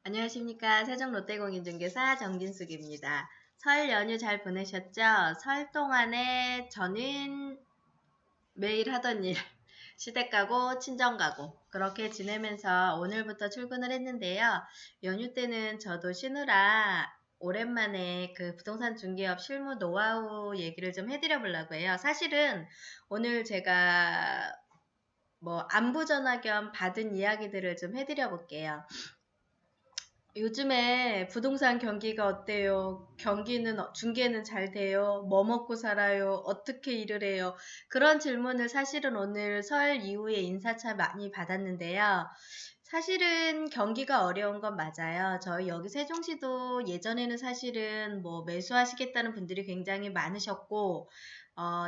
안녕하십니까. 세종롯데공인중개사 정진숙입니다. 설 연휴 잘 보내셨죠? 설 동안에 저는 매일 하던 일, 시댁 가고 친정 가고 그렇게 지내면서 오늘부터 출근을 했는데요. 연휴 때는 저도 쉬느라 오랜만에 그 부동산 중개업 실무 노하우 얘기를 좀 해드려 보려고 해요. 사실은 오늘 제가 안부 전화 겸 받은 이야기들을 좀 해드려 볼게요. 요즘에 부동산 경기가 어때요? 중개는 잘 돼요? 뭐 먹고 살아요? 어떻게 일을 해요? 그런 질문을 사실은 오늘 설 이후에 인사차 많이 받았는데요. 사실은 경기가 어려운 건 맞아요. 저희 여기 세종시도 예전에는 사실은 매수하시겠다는 분들이 굉장히 많으셨고,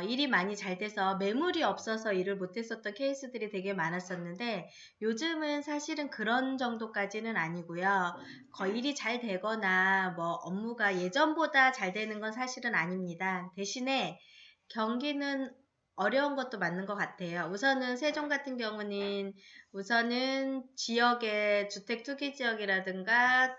일이 많이 잘 돼서 매물이 없어서 일을 못했었던 케이스들이 되게 많았었는데, 요즘은 사실은 그런 정도까지는 아니고요. 거의 일이 잘 되거나 업무가 예전보다 잘 되는 건 사실은 아닙니다. 대신에 경기는 어려운 것도 맞는 것 같아요. 우선은 세종 같은 경우는 지역의 주택 투기 지역이라든가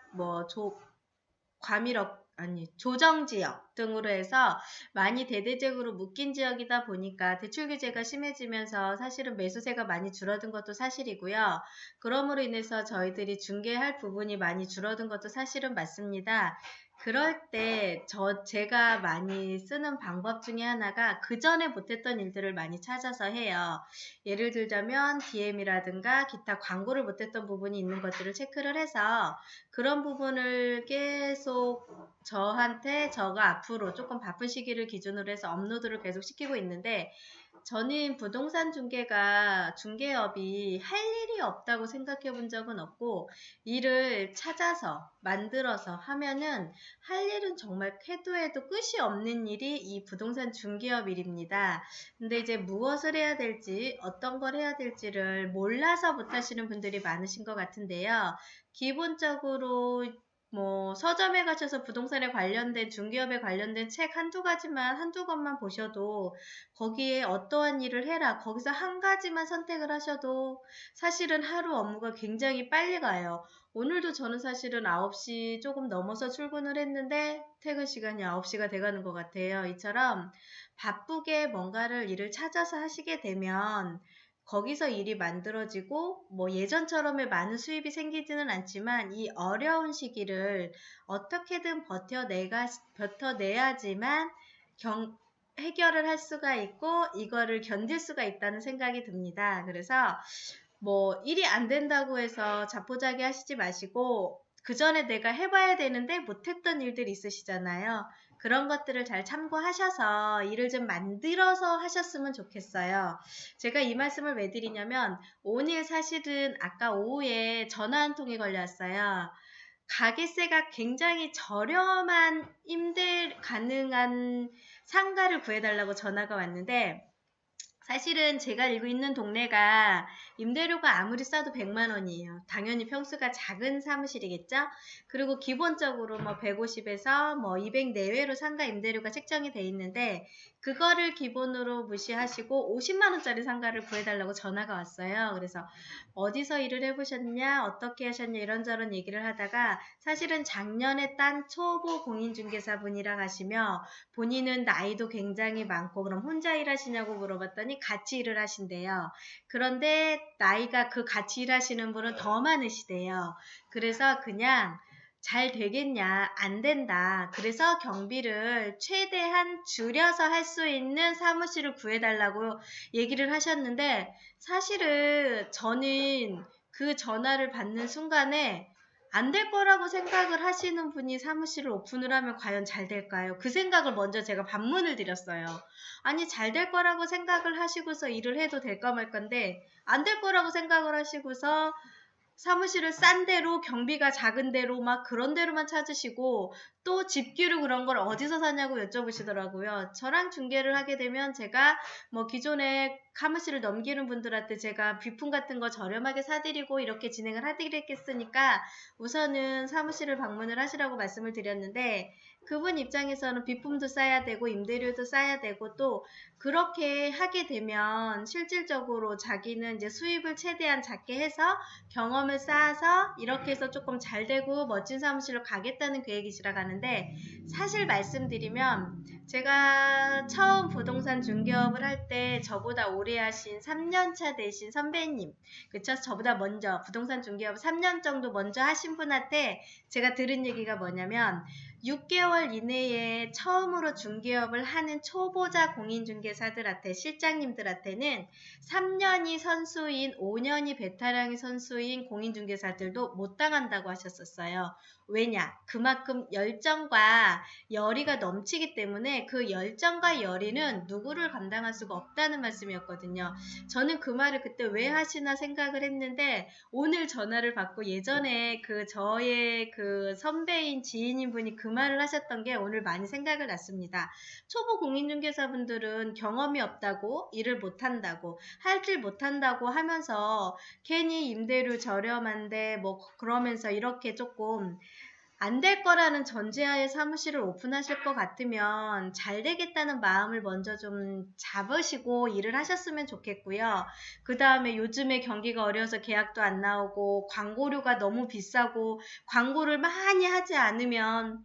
조정지역 등으로 해서 많이 대대적으로 묶인 지역이다 보니까 대출 규제가 심해지면서 사실은 매수세가 많이 줄어든 것도 사실이고요. 그러므로 인해서 저희들이 중개할 부분이 많이 줄어든 것도 사실은 맞습니다. 그럴 때 제가 많이 쓰는 방법 중에 하나가 그 전에 못했던 일들을 많이 찾아서 해요. 예를 들자면 DM이라든가 기타 광고를 못했던 부분이 있는 것들을 체크를 해서 그런 부분을 계속 저가 앞으로 조금 바쁜 시기를 기준으로 해서 업로드를 계속 시키고 있는데, 저는 부동산 중개업이 할 일이 없다고 생각해 본 적은 없고, 일을 찾아서 만들어서 하면은 할 일은 정말 해도 끝이 없는 일이 이 부동산 중개업 일입니다. 근데 이제 무엇을 해야 될지, 어떤 걸 해야 될지를 몰라서 못하시는 분들이 많으신 것 같은데요. 기본적으로 서점에 가셔서 부동산에 관련된 중개업에 관련된 책 한두 권만 보셔도 거기에 어떠한 일을 해라, 거기서 한 가지만 선택을 하셔도 사실은 하루 업무가 굉장히 빨리 가요. 오늘도 저는 사실은 9시 조금 넘어서 출근을 했는데 퇴근 시간이 9시가 돼가는 것 같아요. 이처럼 바쁘게 뭔가를 일을 찾아서 하시게 되면 거기서 일이 만들어지고 예전처럼의 많은 수입이 생기지는 않지만 이 어려운 시기를 어떻게든 버텨내야지만 해결을 할 수가 있고 이거를 견딜 수가 있다는 생각이 듭니다. 그래서 일이 안 된다고 해서 자포자기 하시지 마시고 그 전에 내가 해봐야 되는데 못했던 일들이 있으시잖아요. 그런 것들을 잘 참고하셔서 일을 좀 만들어서 하셨으면 좋겠어요. 제가 이 말씀을 왜 드리냐면 오늘 사실은 아까 오후에 전화 한 통이 걸려왔어요. 가게세가 굉장히 저렴한 임대 가능한 상가를 구해달라고 전화가 왔는데, 사실은 제가 알고 있는 동네가 임대료가 아무리 싸도 100만 원이에요. 당연히 평수가 작은 사무실이겠죠? 그리고 기본적으로 150에서 200 내외로 상가 임대료가 책정이 돼 있는데, 그거를 기본으로 무시하시고 50만 원짜리 상가를 구해달라고 전화가 왔어요. 그래서 어디서 일을 해보셨냐, 어떻게 하셨냐 이런저런 얘기를 하다가 사실은 작년에 딴 초보 공인중개사분이랑 하시며 본인은 나이도 굉장히 많고 그럼 혼자 일하시냐고 물어봤더니 같이 일을 하신대요. 그런데 나이가 그 같이 일하시는 분은 더 많으시대요. 그래서 그냥 잘 되겠냐, 안 된다. 그래서 경비를 최대한 줄여서 할 수 있는 사무실을 구해달라고 얘기를 하셨는데, 사실은 저는 그 전화를 받는 순간에 안 될 거라고 생각을 하시는 분이 사무실을 오픈을 하면 과연 잘 될까요? 그 생각을 먼저 제가 반문을 드렸어요. 아니, 잘 될 거라고 생각을 하시고서 일을 해도 될까 말건데 안 될 거라고 생각을 하시고서 사무실을 싼 데로 경비가 작은 데로 그런 데로만 찾으시고 또 집기로 그런 걸 어디서 사냐고 여쭤보시더라고요. 저랑 중개를 하게 되면 제가 뭐 기존에 사무실을 넘기는 분들한테 제가 비품 같은 거 저렴하게 사드리고 이렇게 진행을 하드리겠으니까 우선은 사무실을 방문을 하시라고 말씀을 드렸는데, 그분 입장에서는 비품도 싸야 되고 임대료도 싸야 되고, 또 그렇게 하게 되면 실질적으로 자기는 이제 수입을 최대한 작게 해서 경험을 쌓아서 이렇게 해서 조금 잘 되고 멋진 사무실로 가겠다는 계획이시라 가는데, 사실 말씀드리면 제가 처음 부동산 중개업을 할 때 저보다 오래 하신 3년차 되신 선배님, 그쵸? 저보다 먼저 부동산 중개업 3년 정도 먼저 하신 분한테 제가 들은 얘기가 뭐냐면, 6개월 이내에 처음으로 중개업을 하는 초보자 공인중개사들한테, 실장님들한테는 3년이 선수인, 5년이 베테랑이 선수인 공인중개사들도 못 당한다고 하셨었어요. 왜냐? 그만큼 열정과 열의가 넘치기 때문에 그 열정과 열의는 누구를 감당할 수가 없다는 말씀이었거든요. 저는 그 말을 그때 왜 하시나 생각을 했는데, 오늘 전화를 받고 예전에 그 저의 그 선배인 지인인 분이 그 말을 하셨던 게 오늘 많이 생각을 났습니다. 초보 공인중개사분들은 경험이 없다고, 일을 못한다고, 할 줄 못한다고 하면서 괜히 임대료 저렴한데 뭐 그러면서 이렇게 조금 안 될 거라는 전제하에 사무실을 오픈하실 것 같으면 잘 되겠다는 마음을 먼저 좀 잡으시고 일을 하셨으면 좋겠고요. 그 다음에 요즘에 경기가 어려워서 계약도 안 나오고 광고료가 너무 비싸고 광고를 많이 하지 않으면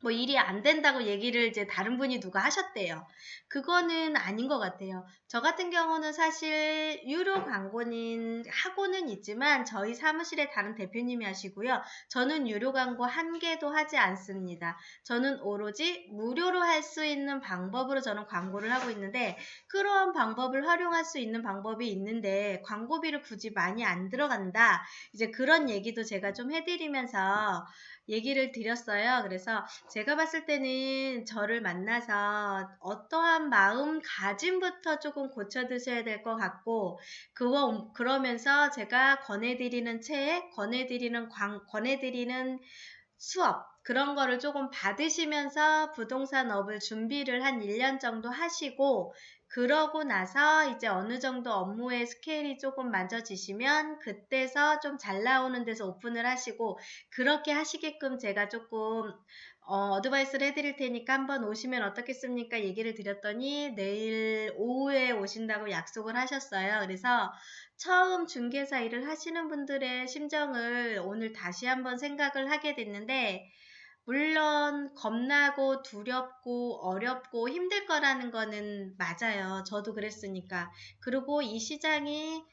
뭐 일이 안 된다고 얘기를 이제 다른 분이 누가 하셨대요. 그거는 아닌 것 같아요. 저 같은 경우는 사실 유료 광고는 하고는 있지만 저희 사무실에 다른 대표님이 하시고요. 저는 유료 광고 한 개도 하지 않습니다. 저는 오로지 무료로 할 수 있는 방법으로 저는 광고를 하고 있는데, 그런 방법을 활용할 수 있는 방법이 있는데 광고비를 굳이 많이 안 들어간다, 이제 그런 얘기도 제가 좀 해드리면서 얘기를 드렸어요. 그래서 제가 봤을 때는 저를 만나서 어떠한 마음가짐부터 조금 고쳐 드셔야 될 것 같고, 그러면서 제가 권해드리는 책, 권해드리는 수업, 그런 거를 조금 받으시면서 부동산업을 준비를 한 1년 정도 하시고, 그러고 나서 이제 어느 정도 업무의 스케일이 조금 만져지시면 그때서 좀 잘 나오는 데서 오픈을 하시고, 그렇게 하시게끔 제가 조금 어드바이스를 해드릴 테니까 한번 오시면 어떻겠습니까? 얘기를 드렸더니 내일 오후에 오신다고 약속을 하셨어요. 그래서 처음 중개사 일을 하시는 분들의 심정을 오늘 다시 한번 생각을 하게 됐는데, 물론 겁나고 두렵고 어렵고 힘들 거라는 거는 맞아요. 저도 그랬으니까. 그리고 이 시장이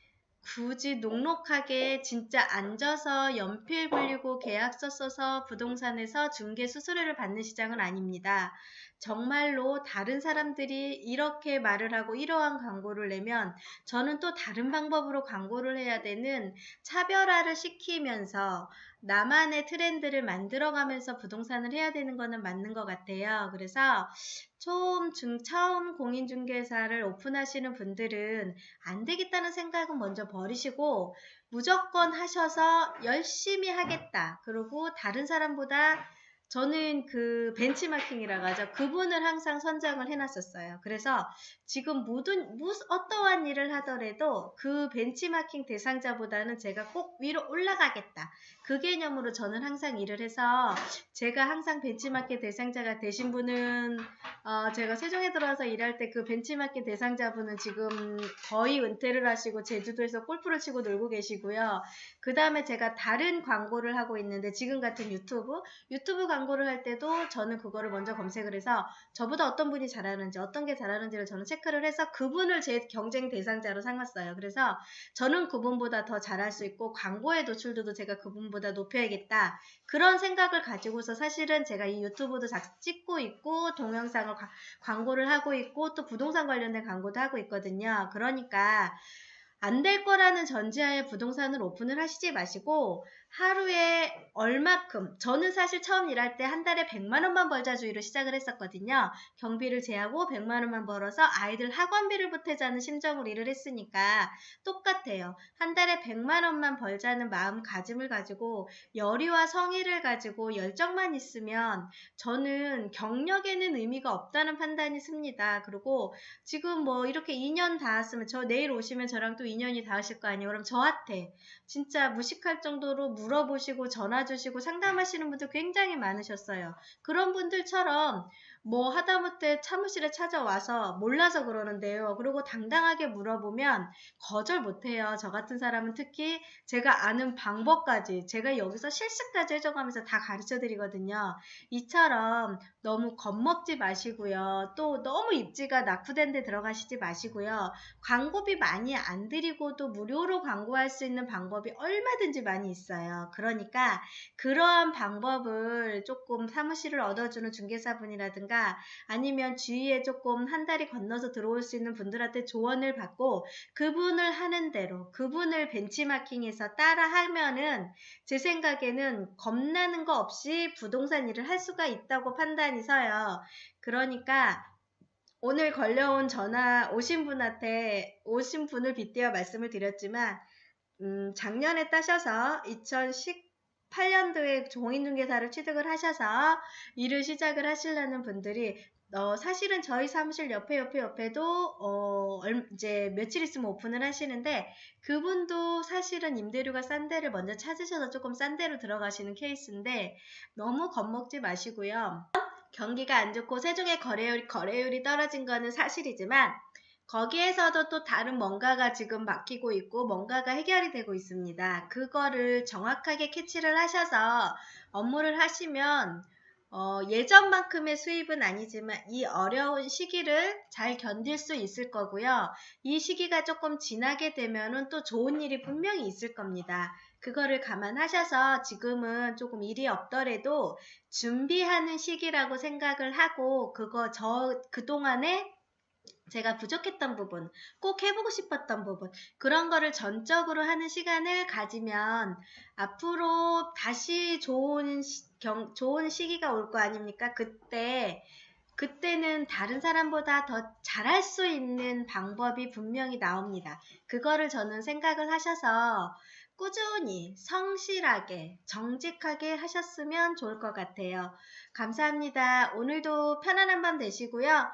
굳이 녹록하게 진짜 앉아서 연필 굴리고 계약서 써서 부동산에서 중개 수수료를 받는 시장은 아닙니다. 정말로 다른 사람들이 이렇게 말을 하고 이러한 광고를 내면 저는 또 다른 방법으로 광고를 해야 되는, 차별화를 시키면서 나만의 트렌드를 만들어가면서 부동산을 해야 되는 거는 맞는 것 같아요. 그래서 처음 공인중개사를 오픈하시는 분들은 안 되겠다는 생각은 먼저 버리시고 무조건 하셔서 열심히 하겠다. 그리고 다른 사람보다, 저는 그 벤치마킹이라고 하죠. 그분을 항상 선정을 해놨었어요. 그래서 지금 어떠한 일을 하더라도 그 벤치마킹 대상자보다는 제가 꼭 위로 올라가겠다, 그 개념으로 저는 항상 일을 해서, 제가 항상 벤치마킹 대상자가 되신 분은 제가 세종에 들어와서 일할 때 그 벤치마킹 대상자분은 지금 거의 은퇴를 하시고 제주도에서 골프를 치고 놀고 계시고요. 그 다음에 제가 다른 광고를 하고 있는데, 지금 같은 유튜브 광고를 할 때도 저는 그거를 먼저 검색을 해서 저보다 어떤 분이 잘하는지, 어떤 게 잘하는지를 저는 체크를 해서 그분을 제 경쟁 대상자로 삼았어요. 그래서 저는 그분보다 더 잘할 수 있고 광고의 노출도도 제가 그분보다 높여야겠다, 그런 생각을 가지고서 사실은 제가 이 유튜브도 찍고 있고 동영상을 광고를 하고 있고 또 부동산 관련된 광고도 하고 있거든요. 그러니까 안 될 거라는 전제하에 부동산을 오픈을 하시지 마시고 하루에 얼마큼, 저는 사실 처음 일할 때 한 달에 100만 원만 벌자 주의로 시작을 했었거든요. 경비를 제하고 100만 원만 벌어서 아이들 학원비를 보태자는 심정으로 일을 했으니까 똑같아요. 한 달에 100만 원만 벌자는 마음가짐을 가지고 열의와 성의를 가지고 열정만 있으면 저는 경력에는 의미가 없다는 판단이 듭니다. 그리고 지금 뭐 이렇게 2년 닿았으면 저 내일 오시면 저랑 또 2년이 닿으실 거 아니에요. 그럼 저한테 진짜 무식할 정도로 물어보시고 전화 주시고 상담하시는 분들 굉장히 많으셨어요. 그런 분들처럼 뭐 하다못해 사무실에 찾아와서 몰라서 그러는데요. 그리고 당당하게 물어보면 거절 못해요. 저 같은 사람은 특히 제가 아는 방법까지 제가 여기서 실습까지 해줘가면서 다 가르쳐 드리거든요. 이처럼 너무 겁먹지 마시고요. 또 너무 입지가 낙후된 데 들어가시지 마시고요. 광고비 많이 안 들이고도 무료로 광고할 수 있는 방법이 얼마든지 많이 있어요. 그러니까 그러한 방법을 조금 사무실을 얻어주는 중개사분이라든가 아니면 주위에 조금 한 달이 건너서 들어올 수 있는 분들한테 조언을 받고 그분을 하는 대로 그분을 벤치마킹해서 따라 하면은 제 생각에는 겁나는 거 없이 부동산 일을 할 수가 있다고 판단이 서요. 그러니까 오늘 걸려온 전화 오신 분을 빗대어 말씀을 드렸지만 작년에 따셔서 2018년도에 공인중개사를 취득을 하셔서 일을 시작을 하시려는 분들이 사실은 저희 사무실 옆에도 이제 며칠 있으면 오픈을 하시는데 그분도 사실은 임대료가 싼 데를 먼저 찾으셔서 조금 싼 데로 들어가시는 케이스인데 너무 겁먹지 마시고요. 경기가 안 좋고 세종의 거래율이 떨어진 거는 사실이지만 거기에서도 또 다른 뭔가가 지금 막히고 있고 뭔가가 해결이 되고 있습니다. 그거를 정확하게 캐치를 하셔서 업무를 하시면 예전만큼의 수입은 아니지만 이 어려운 시기를 잘 견딜 수 있을 거고요. 이 시기가 조금 지나게 되면은 또 좋은 일이 분명히 있을 겁니다. 그거를 감안하셔서 지금은 조금 일이 없더라도 준비하는 시기라고 생각을 하고 그동안에 제가 부족했던 부분, 꼭 해보고 싶었던 부분, 그런 거를 전적으로 하는 시간을 가지면 앞으로 다시 좋은 시기가 올 거 아닙니까? 그때는 다른 사람보다 더 잘할 수 있는 방법이 분명히 나옵니다. 그거를 저는 생각을 하셔서 꾸준히 성실하게 정직하게 하셨으면 좋을 것 같아요. 감사합니다. 오늘도 편안한 밤 되시고요.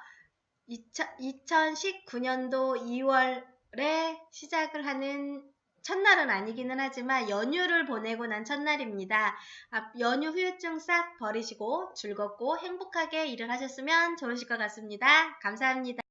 2019년도 2월에 시작을 하는 첫날은 아니기는 하지만 연휴를 보내고 난 첫날입니다. 연휴 후유증 싹 버리시고 즐겁고 행복하게 일을 하셨으면 좋으실 것 같습니다. 감사합니다.